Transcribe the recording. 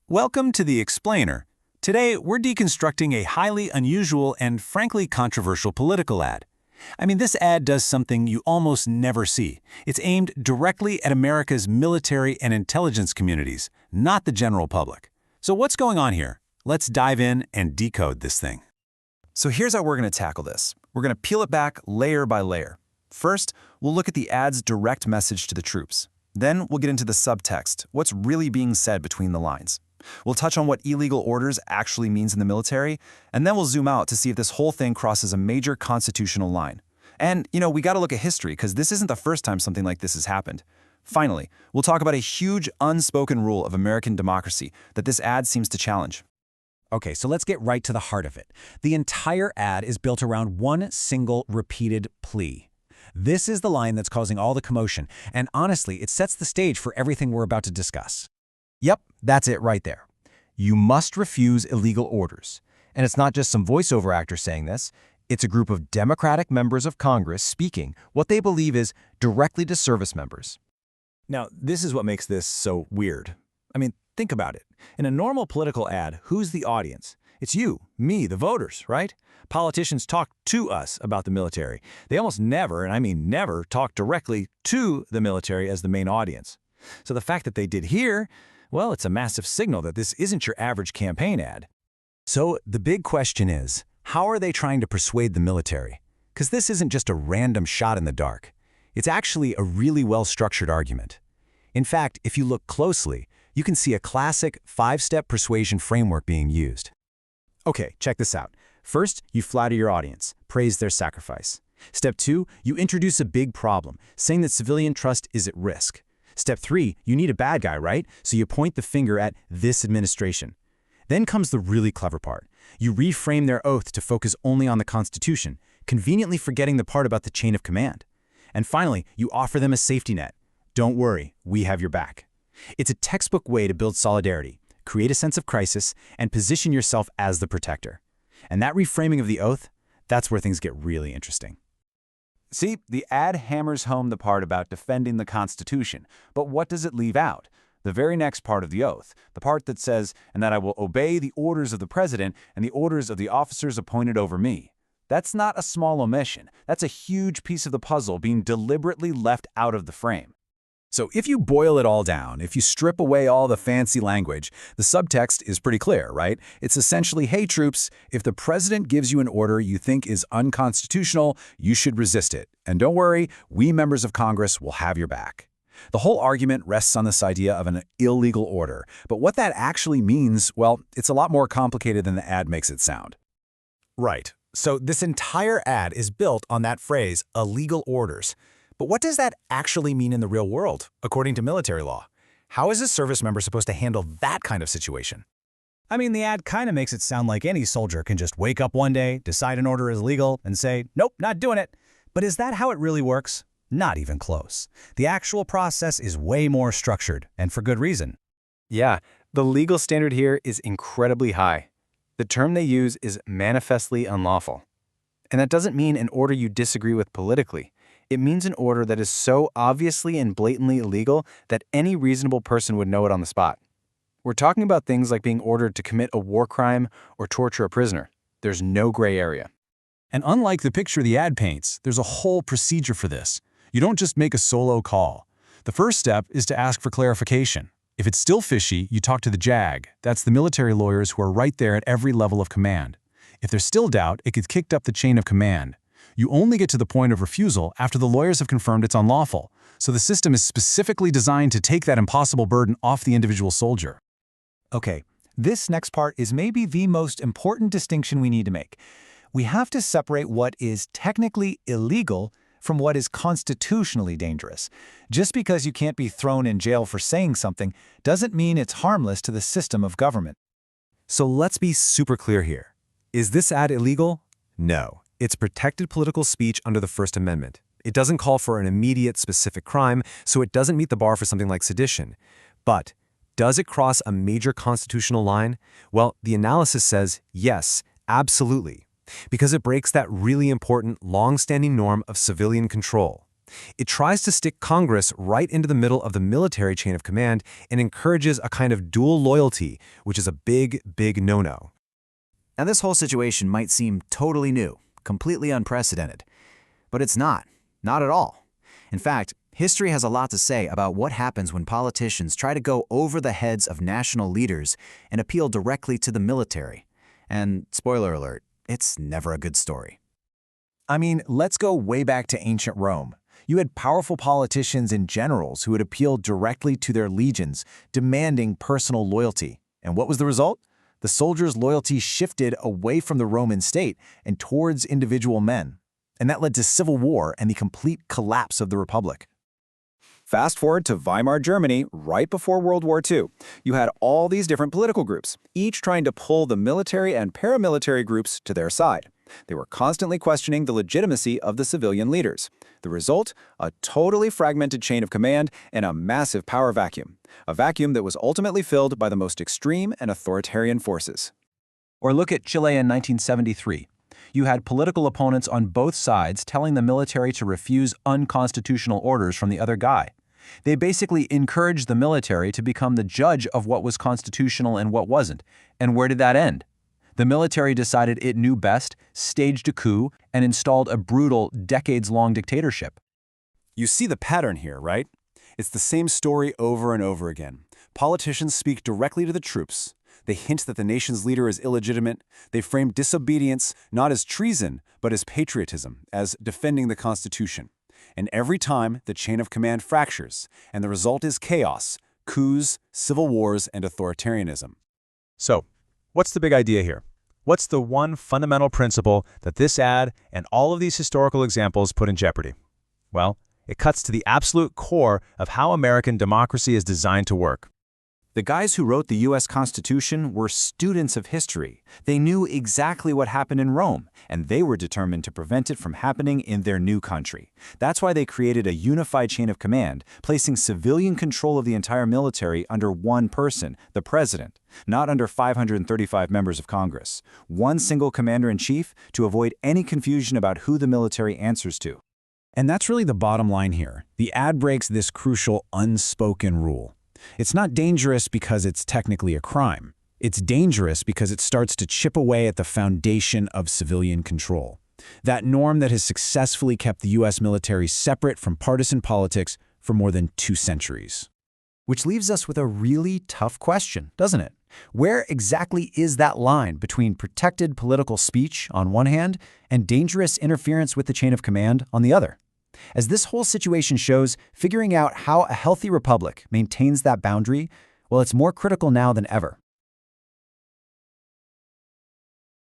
Welcome to The Explainer. Today, we're deconstructing a highly unusual and frankly controversial political ad. This ad does something you almost never see. It's aimed directly at America's military and intelligence communities, not the general public. So what's going on here? Let's dive in and decode this thing. So here's how we're going to tackle this. We're going to peel it back layer by layer. First, we'll look at the ad's direct message to the troops. Then we'll get into the subtext, what's really being said between the lines. We'll touch on what illegal orders actually means in the military, and then we'll zoom out to see if this whole thing crosses a major constitutional line. And, we got to look at history, because this isn't the first time something like this has happened. Finally, we'll talk about a huge unspoken rule of American democracy that this ad seems to challenge. Okay, so let's get right to the heart of it. The entire ad is built around one single repeated plea. This is the line that's causing all the commotion, and honestly, it sets the stage for everything we're about to discuss. Yep, that's it right there. You must refuse illegal orders. And it's not just some voiceover actor saying this. It's a group of Democratic members of Congress speaking what they believe is directly to service members. Now, this is what makes this so weird. Think about it. In a normal political ad, who's the audience? It's you, me, the voters, right? Politicians talk to us about the military. They almost never, and I mean never, talk directly to the military as the main audience. So the fact that they did here, well, it's a massive signal that this isn't your average campaign ad. So the big question is, how are they trying to persuade the military? Because this isn't just a random shot in the dark. It's actually a really well-structured argument. In fact, if you look closely, you can see a classic 5-step persuasion framework being used. Okay, check this out. First, you flatter your audience, praise their sacrifice. Step 2, you introduce a big problem, saying that civilian trust is at risk. Step 3, you need a bad guy, right? So you point the finger at this administration. Then comes the really clever part. You reframe their oath to focus only on the Constitution, conveniently forgetting the part about the chain of command. And finally, you offer them a safety net. Don't worry, we have your back. It's a textbook way to build solidarity, create a sense of crisis, and position yourself as the protector. And that reframing of the oath, that's where things get really interesting. See, the ad hammers home the part about defending the Constitution, but what does it leave out? The very next part of the oath, the part that says, "And that I will obey the orders of the President and the orders of the officers appointed over me." That's not a small omission. That's a huge piece of the puzzle being deliberately left out of the frame. So if you boil it all down, if you strip away all the fancy language, the subtext is pretty clear, right? It's essentially, hey troops, if the president gives you an order you think is unconstitutional, you should resist it. And don't worry, we members of Congress will have your back. The whole argument rests on this idea of an illegal order, but what that actually means, well, it's a lot more complicated than the ad makes it sound. Right. So this entire ad is built on that phrase, illegal orders. But what does that actually mean in the real world, according to military law? How is a service member supposed to handle that kind of situation? The ad kind of makes it sound like any soldier can just wake up one day, decide an order is legal, and say, nope, not doing it. But is that how it really works? Not even close. The actual process is way more structured, and for good reason. Yeah, the legal standard here is incredibly high. The term they use is manifestly unlawful. And that doesn't mean an order you disagree with politically. It means an order that is so obviously and blatantly illegal that any reasonable person would know it on the spot. We're talking about things like being ordered to commit a war crime or torture a prisoner. There's no gray area. And unlike the picture the ad paints, there's a whole procedure for this. You don't just make a solo call. The first step is to ask for clarification. If it's still fishy, you talk to the JAG. That's the military lawyers who are right there at every level of command. If there's still doubt, it gets kicked up the chain of command. You only get to the point of refusal after the lawyers have confirmed it's unlawful, so the system is specifically designed to take that impossible burden off the individual soldier. Okay, this next part is maybe the most important distinction we need to make. We have to separate what is technically illegal from what is constitutionally dangerous. Just because you can't be thrown in jail for saying something doesn't mean it's harmless to the system of government. So let's be super clear here. Is this ad illegal? No. It's protected political speech under the First Amendment. It doesn't call for an immediate specific crime, so it doesn't meet the bar for something like sedition. But does it cross a major constitutional line? Well, the analysis says yes, absolutely, because it breaks that really important, long-standing norm of civilian control. It tries to stick Congress right into the middle of the military chain of command and encourages a kind of dual loyalty, which is a big, big no-no. Now, this whole situation might seem totally new, completely unprecedented. But it's not. Not at all. In fact, history has a lot to say about what happens when politicians try to go over the heads of national leaders and appeal directly to the military. And, spoiler alert, it's never a good story. I mean, let's go way back to ancient Rome. You had powerful politicians and generals who would appeal directly to their legions, demanding personal loyalty. And what was the result? The soldiers' loyalty shifted away from the Roman state and towards individual men. And that led to civil war and the complete collapse of the Republic. Fast forward to Weimar Germany right before World War II. You had all these different political groups, each trying to pull the military and paramilitary groups to their side. They were constantly questioning the legitimacy of the civilian leaders. The result? A totally fragmented chain of command and a massive power vacuum. A vacuum that was ultimately filled by the most extreme and authoritarian forces. Or look at Chile in 1973. You had political opponents on both sides telling the military to refuse unconstitutional orders from the other guy. They basically encouraged the military to become the judge of what was constitutional and what wasn't. And where did that end? The military decided it knew best, staged a coup, and installed a brutal, decades-long dictatorship. You see the pattern here, right? It's the same story over and over again. Politicians speak directly to the troops. They hint that the nation's leader is illegitimate. They frame disobedience not as treason, but as patriotism, as defending the Constitution. And every time, the chain of command fractures, and the result is chaos, coups, civil wars, and authoritarianism. So, what's the big idea here? What's the one fundamental principle that this ad and all of these historical examples put in jeopardy? Well, it cuts to the absolute core of how American democracy is designed to work. The guys who wrote the U.S. Constitution were students of history. They knew exactly what happened in Rome, and they were determined to prevent it from happening in their new country. That's why they created a unified chain of command, placing civilian control of the entire military under one person, the president, not under 535 members of Congress. One single commander-in-chief to avoid any confusion about who the military answers to. And that's really the bottom line here. The ad breaks this crucial unspoken rule. It's not dangerous because it's technically a crime. It's dangerous because it starts to chip away at the foundation of civilian control. That norm that has successfully kept the U.S. military separate from partisan politics for more than 2 centuries. Which leaves us with a really tough question, doesn't it? Where exactly is that line between protected political speech on one hand and dangerous interference with the chain of command on the other? As this whole situation shows, figuring out how a healthy republic maintains that boundary, well, it's more critical now than ever.